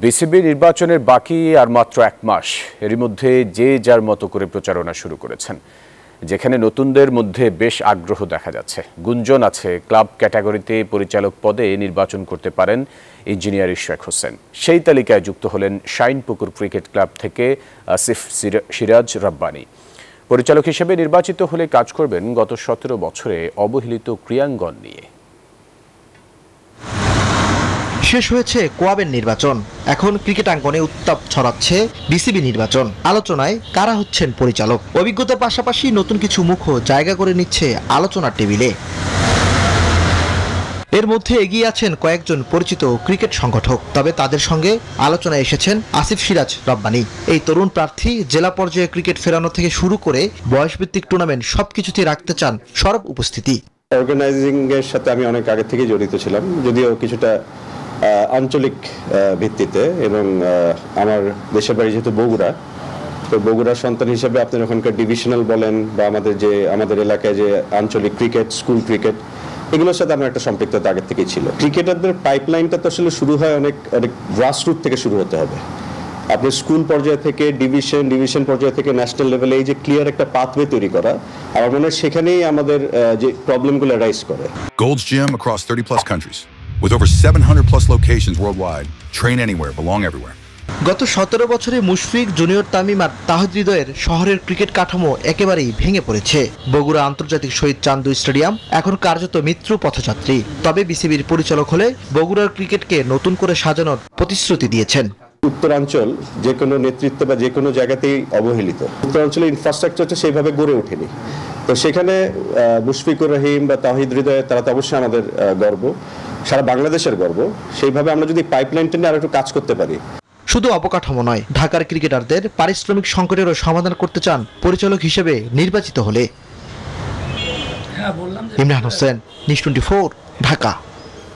BCB নির্বাচনের বাকি আর মাত্র এক মাস, এরই মধ্যে যে যার মতো করে প্রচারণা শুরু করেছেন। যেখানে নতুনদের মধ্যে বেশ আগ্রহ দেখা যাচ্ছে। গুঞ্জন আছে ক্লাব ক্যাটাগরিতে পরিচালক পদে নির্বাচন করতে পারেন ইঞ্জিনিয়ার ইশরাক হোসেন। সেই তালিকায় যুক্ত হলেন শাইনপুকুর ক্রিকেট ক্লাব থেকে আসিফ সিরাজ রাব্বানী। পরিচালক হিসেবে নির্বাচিত হলে কাজ করবেন গত 17 বছরে অবহেলিত ক্রীড়াঙ্গন নিয়ে। শেষ হয়েছে কোয়াবের নির্বাচন, এখন ক্রিকেটাঙ্গনে উত্তাপ ছড়াচ্ছে বিসিবি নির্বাচন। আলোচনায় কারা হচ্ছেন পরিচালক, অভিজ্ঞতার পাশাপাশি নতুন কিছু মুখও জায়গা করে নিচ্ছে আলোচনার টেবিলে। এর মধ্যে এগিয়ে আছেন কয়েকজন পরিচিত ক্রিকেট সংগঠক, তবে তাদের সঙ্গে আলোচনায় এসেছেন আসিফ সিরাজ রাব্বানী। এই তরুণ প্রার্থী জেলা পর্যায়ে ক্রিকেট ফেরানো থেকে শুরু করে বয়সভিত্তিক টুর্নামেন্ট সবকিছুতেই রাখতে চান সরব উপস্থিতি। অর্গানাইজিং এর সাথে আমি অনেক আগে থেকে জড়িত ছিলাম, যদিও কিছুটা আঞ্চলিক ভিত্তিতে, এবং আমার দেশের বাড়ি যেহেতু বগুড়া, তো বগুড়ার সন্তান হিসেবে আপনার ওখানকার ডিভিশনাল বলেন বা আমাদের এলাকায় যে আঞ্চলিক ক্রিকেট, স্কুল ক্রিকেট, এগুলোর সাথে আমার একটা সম্পৃক্ততা আগে থেকেই ছিল। ক্রিকেটারদের পাইপলাইনটা তো আসলে শুরু হয় অনেক গ্রাসরুট থেকে শুরু হতে হবে। আপনি স্কুল পর্যায় থেকে ডিভিশন পর্যায় থেকে ন্যাশনাল লেভেলে এই যে ক্লিয়ার একটা পাথওয়ে তৈরি করা, আমার মনে হয় সেখানেই আমাদের যে প্রবলেমগুলো রাইজ করে। Gold's Gym across 30+ countries. With over 700+ locations worldwide, train anywhere, belong everywhere. গত 17 বছরে মুশফিক, জুনিয়র তামিম আর তাহিদ হৃদয়ের শহরের ক্রিকেট কাঠামো একেবারেই ভেঙে পড়েছে। বগুড়া আন্তর্জাতিক শহীদ চান্দু স্টেডিয়াম এখন কার্যত মৃত্যু পথযাত্রী। তবে বিসিবির পরিচালক হলে বগুড়ার ক্রিকেটকে নতুন করে সাজানোর প্রতিশ্রুতি দিয়েছেন। উত্তরাঞ্চল যে কোনো নেতৃত্ব বা যে কোনো জায়গাতেই অবহেলিত। উত্তরাঞ্চলের ইনফ্রাস্ট্রাকচারটা সেইভাবে গড়ে ওঠেনি, তো সেখানে মুশফিকুর রহিম বা তাহিদ হৃদয় তারা তো অবশ্যই আমাদের গর্ব, সারা বাংলাদেশের গর্ব। সেইভাবে আমরা যদি পাইপলাইনটা নিয়ে আর একটু কাজ করতে পারি। শুধু অবকাঠামো নয়, ঢাকার ক্রিকেটারদের পারিশ্রমিক সংকটেরও সমাধান করতে চান পরিচালক হিসেবে নির্বাচিত হলে। ইমরান হোসেন, নিউজ 24, ঢাকা।